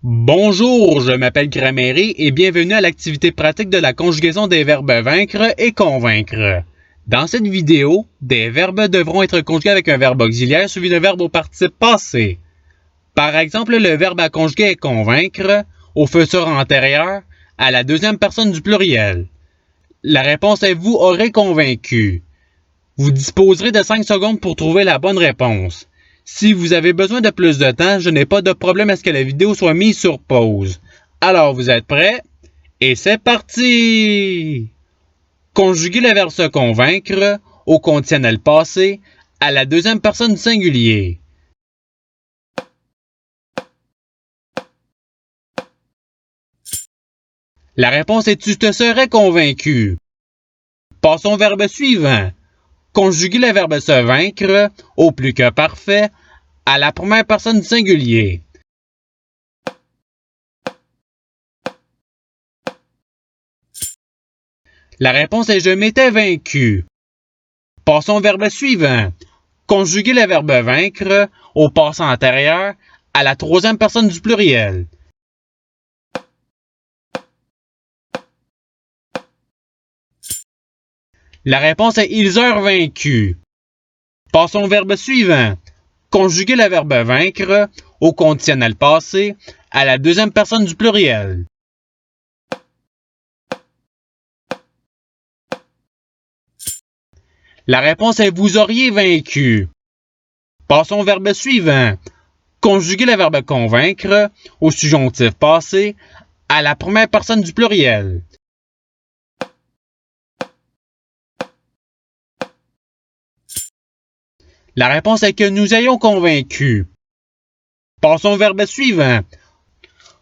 Bonjour, je m'appelle Grammaire et bienvenue à l'activité pratique de la conjugaison des verbes vaincre et convaincre. Dans cette vidéo, des verbes devront être conjugués avec un verbe auxiliaire suivi d'un verbe au participe passé. Par exemple, le verbe à conjuguer est convaincre au futur antérieur à la deuxième personne du pluriel. La réponse est vous aurez convaincu. Vous disposerez de 5 secondes pour trouver la bonne réponse. Si vous avez besoin de plus de temps, je n'ai pas de problème à ce que la vidéo soit mise sur pause. Alors, vous êtes prêts? Et c'est parti! Conjuguez le verbe se convaincre au conditionnel passé à la deuxième personne du singulier. La réponse est tu te serais convaincu. Passons au verbe suivant. Conjuguez le verbe se vaincre au plus que parfait à la première personne du singulier. La réponse est je m'étais vaincu. Passons au verbe suivant. Conjuguez le verbe vaincre au passé antérieur à la troisième personne du pluriel. La réponse est ils eurent vaincu. Passons au verbe suivant. Conjuguez le verbe vaincre au conditionnel passé à la deuxième personne du pluriel. La réponse est vous auriez vaincu. Passons au verbe suivant. Conjuguez le verbe convaincre au subjonctif passé à la première personne du pluriel. La réponse est que nous ayons convaincu. Passons au verbe suivant.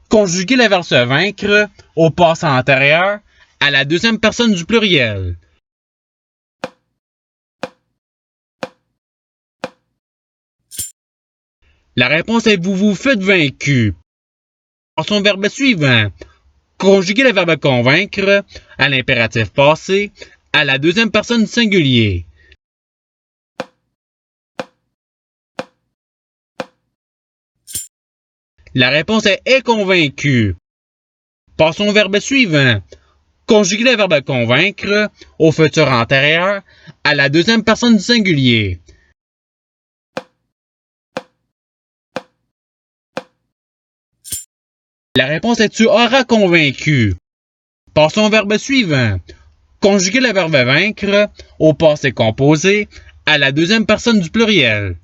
Conjuguez le verbe se vaincre au passé antérieur à la deuxième personne du pluriel. La réponse est vous vous faites vaincu. Passons au verbe suivant. Conjuguez le verbe convaincre à l'impératif passé à la deuxième personne du singulier. La réponse est convaincu. Passons au verbe suivant. Conjuguez le verbe convaincre au futur antérieur à la deuxième personne du singulier. La réponse est tu auras convaincu. Passons au verbe suivant. Conjuguez le verbe vaincre au passé composé à la deuxième personne du pluriel.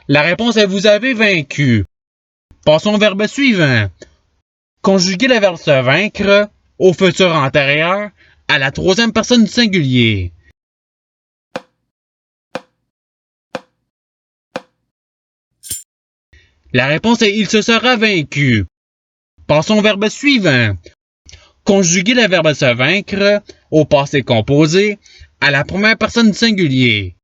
La réponse est vous avez vaincu. Passons au verbe suivant. Conjuguez le verbe se vaincre au futur antérieur à la troisième personne du singulier. La réponse est il se sera vaincu. Passons au verbe suivant. Conjuguez le verbe se vaincre au passé composé à la première personne du singulier.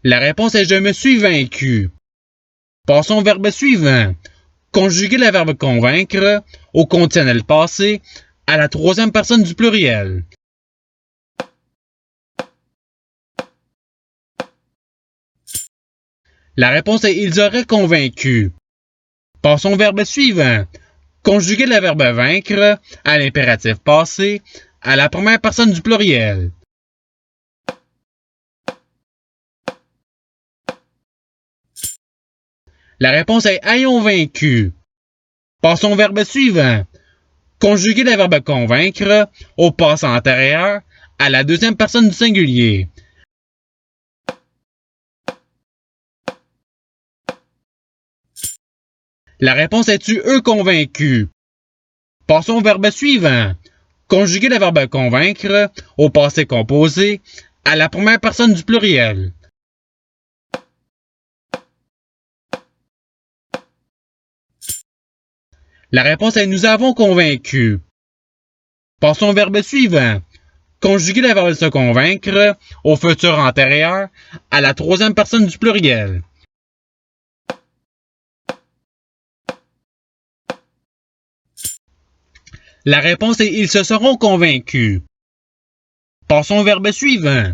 La réponse est je me suis vaincu. Passons au verbe suivant. Conjuguez le verbe convaincre au conditionnel passé à la troisième personne du pluriel. La réponse est ils auraient convaincu. Passons au verbe suivant. Conjuguez le verbe vaincre à l'impératif passé à la première personne du pluriel. La réponse est ayons vaincu. Passons au verbe suivant. Conjuguez le verbe convaincre au passé antérieur à la deuxième personne du singulier. La réponse est tu eux convaincus. Passons au verbe suivant. Conjuguez le verbe convaincre au passé composé à la première personne du pluriel. La réponse est nous avons convaincu. Passons au verbe suivant. Conjuguez le verbe se convaincre au futur antérieur à la troisième personne du pluriel. La réponse est ils se seront convaincus. Passons au verbe suivant.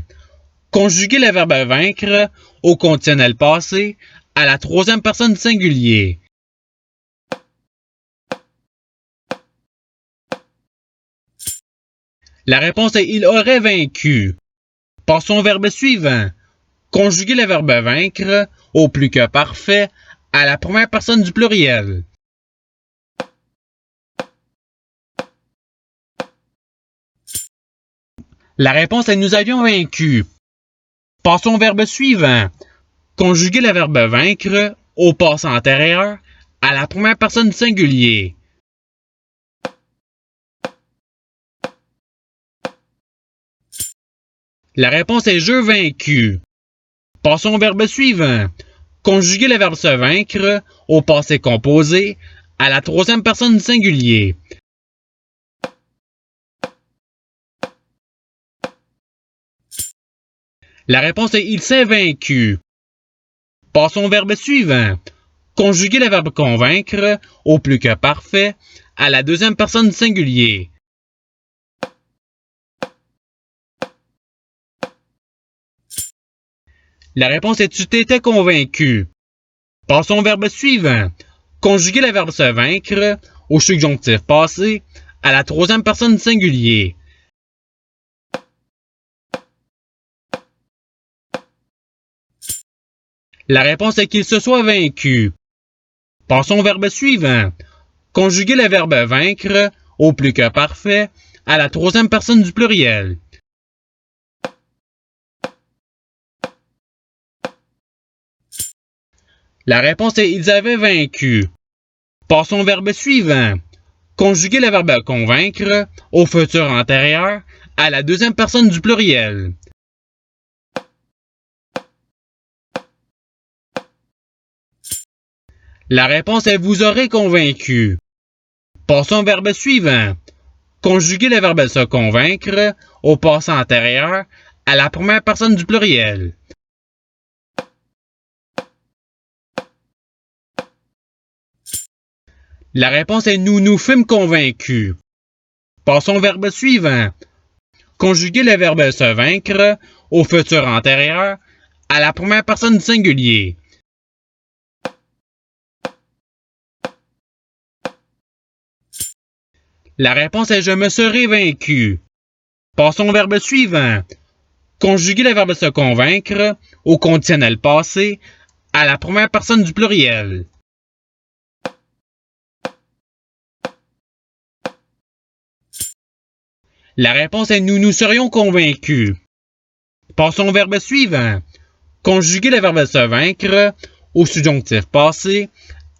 Conjuguer le verbe vaincre au conditionnel passé à la troisième personne du singulier. La réponse est il aurait vaincu. Passons au verbe suivant. Conjuguer le verbe vaincre au plus que parfait à la première personne du pluriel. La réponse est nous avions vaincu. Passons au verbe suivant. Conjuguer le verbe vaincre au passé antérieur à la première personne du singulier. La réponse est je vaincu. Passons au verbe suivant. Conjuguer le verbe se vaincre au passé composé à la troisième personne du singulier. La réponse est il s'est vaincu. Passons au verbe suivant. Conjuguer le verbe convaincre au plus que parfait à la deuxième personne du singulier. La réponse est tu t'étais convaincu. Passons au verbe suivant. Conjuguer le verbe se vaincre au subjonctif passé à la troisième personne du singulier. La réponse est qu'il se soit vaincu. Passons au verbe suivant. Conjuguer le verbe vaincre au plus que parfait à la troisième personne du pluriel. La réponse est ils avaient vaincu. Passons au verbe suivant. Conjuguer le verbe convaincre au futur antérieur à la deuxième personne du pluriel. La réponse est vous aurez convaincu. Passons au verbe suivant. Conjuguer le verbe se convaincre au passé antérieur à la première personne du pluriel. La réponse est nous nous fûmes convaincus. Passons au verbe suivant. Conjuguer le verbe se vaincre au futur antérieur à la première personne du singulier. La réponse est je me serai vaincu. Passons au verbe suivant. Conjuguer le verbe se convaincre au conditionnel passé à la première personne du pluriel. La réponse est nous nous serions convaincus. Passons au verbe suivant. Conjuguer le verbe se vaincre au subjonctif passé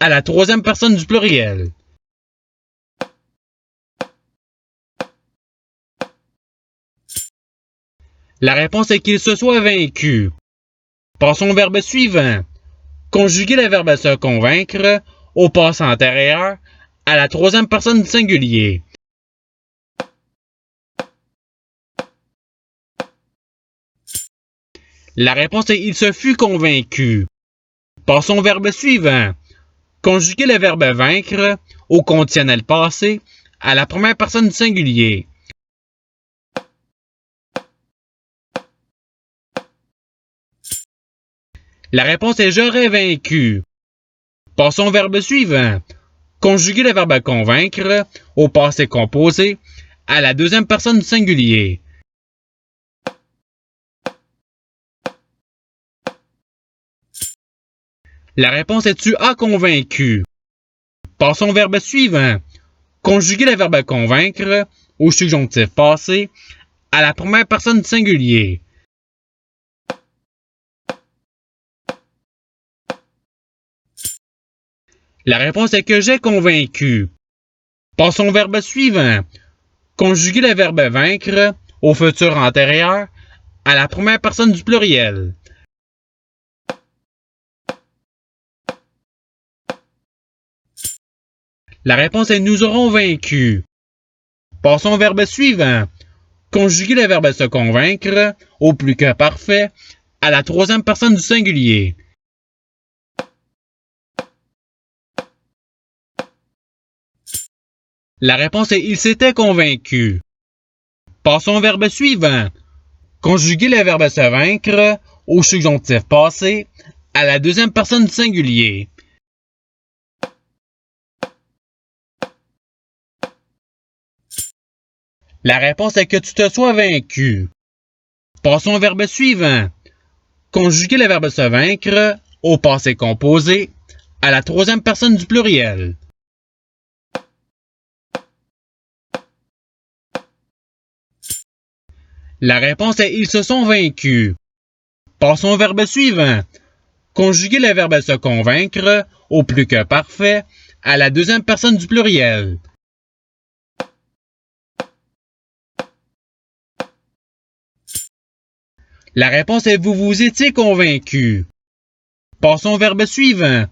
à la troisième personne du pluriel. La réponse est qu'il se soit vaincu. Passons au verbe suivant. Conjuguer le verbe se convaincre au passé antérieur à la troisième personne du singulier. La réponse est il se fut convaincu. Passons au verbe suivant. Conjuguer le verbe vaincre au conditionnel passé à la première personne du singulier. La réponse est j'aurais vaincu. Passons au verbe suivant. Conjuguer le verbe convaincre au passé composé à la deuxième personne du singulier. La réponse est tu as convaincu. Passons au verbe suivant. Conjuguer le verbe convaincre au subjonctif passé à la première personne du singulier. La réponse est que j'ai convaincu. Passons au verbe suivant. Conjuguer le verbe vaincre au futur antérieur à la première personne du pluriel. La réponse est nous aurons vaincu. Passons au verbe suivant. Conjuguer le verbe se convaincre au plus que parfait à la troisième personne du singulier. La réponse est il s'était convaincu. Passons au verbe suivant. Conjuguer le verbe se vaincre au subjonctif passé à la deuxième personne du singulier. La réponse est que tu te sois vaincu. Passons au verbe suivant. Conjuguer le verbe se vaincre au passé composé à la troisième personne du pluriel. La réponse est ils se sont vaincus. Passons au verbe suivant. Conjuguer le verbe se convaincre au plus que parfait à la deuxième personne du pluriel. La réponse est vous vous étiez convaincu. Passons au verbe suivant.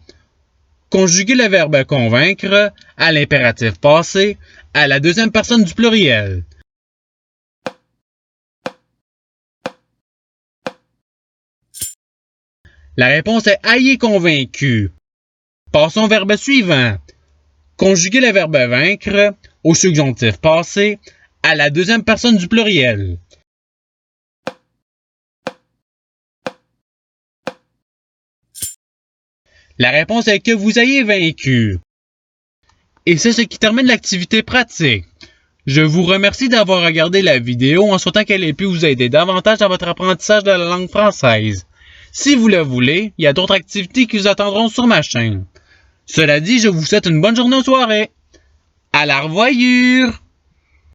Conjuguer le verbe convaincre à l'impératif passé à la deuxième personne du pluriel. La réponse est ayez convaincu. Passons au verbe suivant. Conjuguer le verbe vaincre au subjonctif passé à la deuxième personne du pluriel. La réponse est que vous ayez vaincu. Et c'est ce qui termine l'activité pratique. Je vous remercie d'avoir regardé la vidéo en souhaitant qu'elle ait pu vous aider davantage dans votre apprentissage de la langue française. Si vous le voulez, il y a d'autres activités qui vous attendront sur ma chaîne. Cela dit, je vous souhaite une bonne journée ou soirée. À la revoyure!